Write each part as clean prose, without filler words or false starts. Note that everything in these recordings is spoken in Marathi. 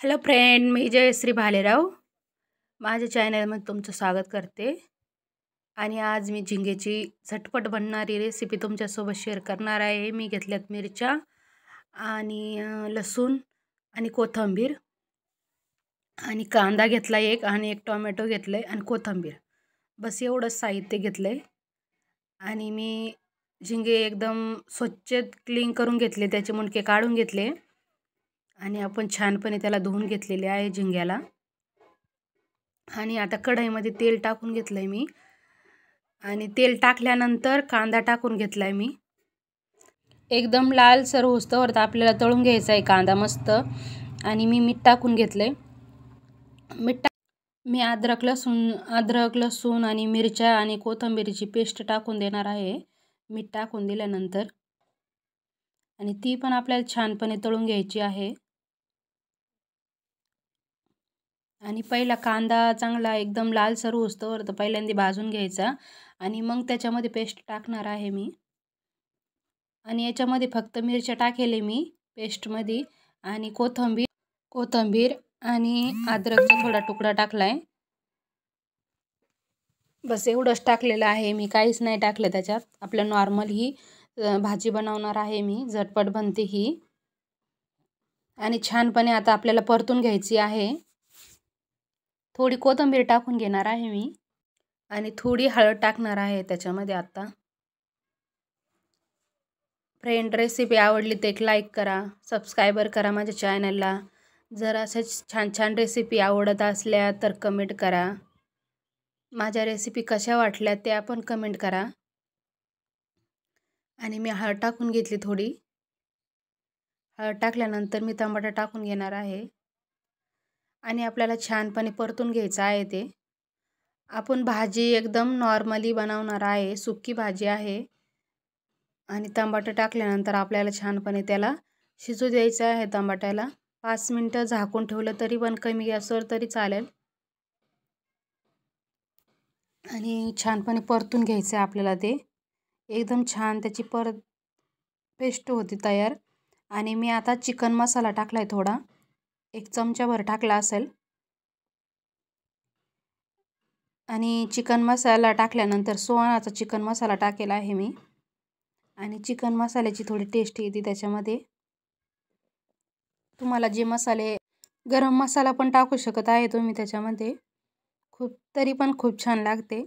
हॅलो फ्रेंड, मी जयश्री भालेराव माझ्या चॅनलमध्ये तुमचं स्वागत करते। आणि आज मी झिंगेची झटपट बनणारी रेसिपी तुमच्यासोबत शेअर करणार आहे। मी घेतल्यात मिरच्या आणि लसूण आणि कोथिंबीर आणि कांदा घेतला एक आणि एक टोमॅटो घेतले आणि कोथिंबीर, बस एवढंच साहित्य घेतले। आणि मी झिंगे एकदम स्वच्छ क्लीन करून घेतले, त्याचे मुंडके काढून घेतले आणि आपण छानपणे त्याला धुवून घेतलेले आहे झिंग्याला। आणि आता कढईमध्ये तेल टाकून घेतलंय मी आणि तेल टाकल्यानंतर कांदा टाकून घेतलाय मी। एकदम लालसर होईस्तोवर आपल्याला तळून घ्यायचा आहे कांदा मस्त। आणि मी मीठ टाकून घेतलंय। मी अद्रक लसूण आणि मिरच्या आणि कोथिंबीरची पेस्ट टाकून देणार आहे मीठ टाकून दिल्यानंतर। आणि ती पण आपल्याला छानपणे तळून घ्यायची आहे। आणि पहिला कांदा चांगला एकदम लालसर होईस्तोवर पहिल्यांदा भाजून घ्यायचा आणि मग त्याच्यामध्ये पेस्ट टाकणार आहे मी। आणि याच्यामध्ये फक्त मिरच्या टाकेले मी पेस्टमध्ये आणि कोथिंबीर आणि अद्रकचा थोडा तुकडा टाकलाय, बस एवढंच टाकलेलं आहे मी, काहीच नाही टाकलं त्याच्यात। आपलं नॉर्मल ही भाजी बनवणार आहे मी, झटपट बनते ही। आणि छानपणे आता आपल्याला परतून घ्यायची आहे। थोडी कोथिंबीर टाकून घेणार आहे मी आणि थोडी हळद टाकणार आहे त्याच्यामध्ये। आता फ्रेंड, रेसिपी आवडली तर एक लाईक करा, सबस्क्राइबर करा माझ्या चॅनलला। जर असेच छान छान रेसिपी आवडत असल्या तर कमेंट करा। माझ्या रेसिपी कशा वाटल्या ते आपण कमेंट करा। आणि मी हळद टाकून घेतली थोडी। हळद टाकल्यानंतर मी टमाटर टाकून घेणार आहे आणि आपल्याला छानपणे परतून घ्यायचं आहे ते। आपण भाजी एकदम नॉर्मली बनवणार आहे, सुकी भाजी आहे। आणि टमाटर टाकल्यानंतर आपल्याला छानपणे त्याला शिजू द्यायचं आहे टमाट्याला। 5 मिनिटं झाकून ठेवलं तरी पण कमी गॅसवर तरी चालेल। आणि छानपणे परतून घ्यायचं आहे आपल्याला ते, एकदम छान त्याची पेस्ट होती तयार। आणि मी आता चिकन मसाला टाकलाय थोडा, 1 चमचाभर टाकला असेल। आणि चिकन मसाला टाकल्यानंतर सोनाचा चिकन मसाला टाकेला आहे मी। आणि चिकन मसाल्याची थोडी टेस्ट येते त्याच्यामध्ये। तुम्हाला जे मसाले, गरम मसाला पण टाकू शकत आहे तुम्ही त्याच्यामध्ये, तरी पण खूप छान लागते।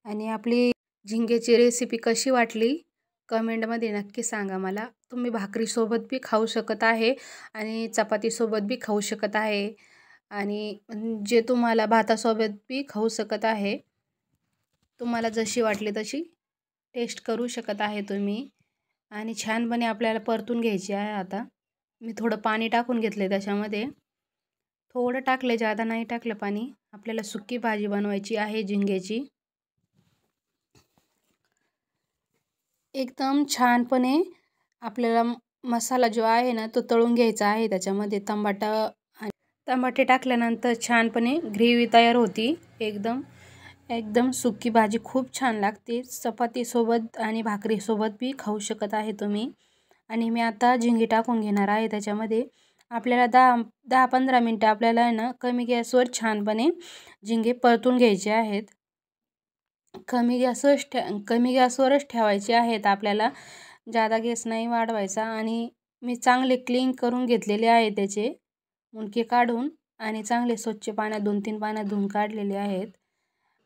आणि आपली झिंगेची रेसिपी कशी वाटली कमेंटमध्ये नक्की सांगा मला। तुम्ही भाकरीसोबत बी खाऊ शकत आहे आणि चपातीसोबत बी खाऊ शकत आहे आणि जे तुम्हाला भातासोबत बी खाऊ शकत आहे। तुम्हाला जशी वाटली तशी टेस्ट करू शकत आहे तुम्ही। आणि छानपणे आपल्याला परतून घ्यायची आहे। आता मी थोडं पाणी टाकून घेतले त्याच्यामध्ये, थोडं टाकले, जादा नाही टाकलं पाणी। आपल्याला सुकी भाजी बनवायची आहे झिंगेची। एकदम छानपणे आपल्याला मसाला जो आहे ना तो तळून घ्यायचा आहे त्याच्यामध्ये। टमाटे टाकल्यानंतर छानपणे ग्रेव्ही तयार होती। एकदम सुकी भाजी खूप छान लागते, चपातीसोबत आणि भाकरीसोबत बी खाऊ शकत आहे तुम्ही। आणि मी आता झिंगे टाकून घेणार आहे त्याच्यामध्ये। आपल्याला 10-15 मिनटं आपल्याला ना कमी गॅसवर छानपणे झिंगे परतून घ्यायचे आहेत। कमी गॅसवरच ठेवायचे आहेत आपल्याला, जादा गॅस नाही वाढवायचा। आणि मी चांगले क्लीन करून घेतलेले आहे त्याचे मुंडके काढून आणि चांगले स्वच्छ पाण्यात 2-3 पाण्यात धुवून काढलेले आहेत।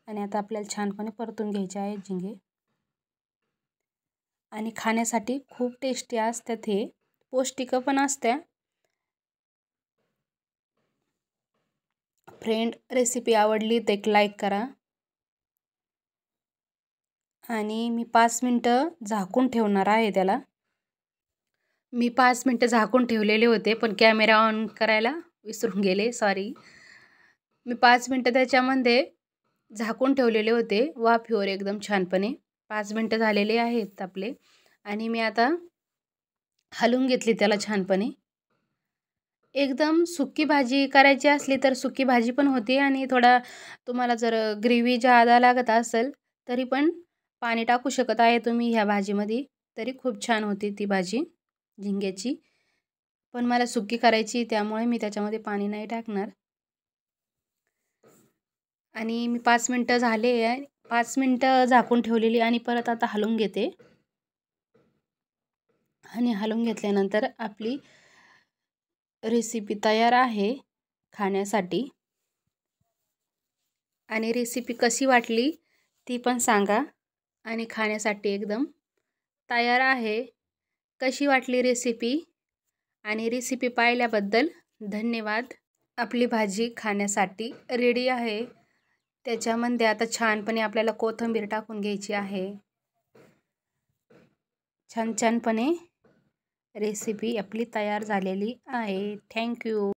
आणि आता आपल्याला छानपणे परतून घ्यायचे आहेत झिंगे। आणि खाण्यासाठी खूप टेस्टी असतात, हे पौष्टिक पण असतात। फ्रेंड, रेसिपी आवडली तर एक लाईक करा। आणि मी 5 मिनिटं झाकून ठेवणार आहे त्याला। मी 5 मिनिटं झाकून ठेवलेले होते पण कॅमेरा ऑन करायला विसरून गेले, सॉरी। मी 5 मिनिटं त्याच्यामध्ये झाकून ठेवलेले होते वाफेवर एकदम छानपणे। 5 मिनिटं झालेले आहेत आपले। आणि मी आता हलवून घेतली त्याला छानपणे। एकदम सुकी भाजी करायची असली तर सुकी भाजी पण होते आणि थोडा तुम्हाला जर ग्रेव्ही जादा लागत असेल तरी पण पाणी टाकू शकत आहे तुम्ही ह्या भाजीमध्ये, तरी खूप छान होती ती भाजी झिंग्याची। पण मला सुकी करायची त्यामुळे मी त्याच्यामध्ये पाणी नाही टाकणार. आणि मी 5 मिनटं झाले आहे, 5 मिनटं झाकून ठेवलेली आणि परत आता हलवून घेते. आणि हलवून घेतल्यानंतर आपली रेसिपी तयार आहे खाण्यासाठी. आणि रेसिपी कशी वाटली ती पण सांगा. आणि खाण्यासाठी एकदम तयार आहे. कशी वाटली रेसिपी? आणि रेसिपी पाहिल्याबद्दल धन्यवाद. आपली भाजी खाण्यासाठी रेडी आहे. त्याच्यामध्ये आता छानपणे आपल्याला कोथिंबीर टाकून घ्यायची आहे. छानपणे रेसिपी आपली तयार झालेली आहे. थँक्यू.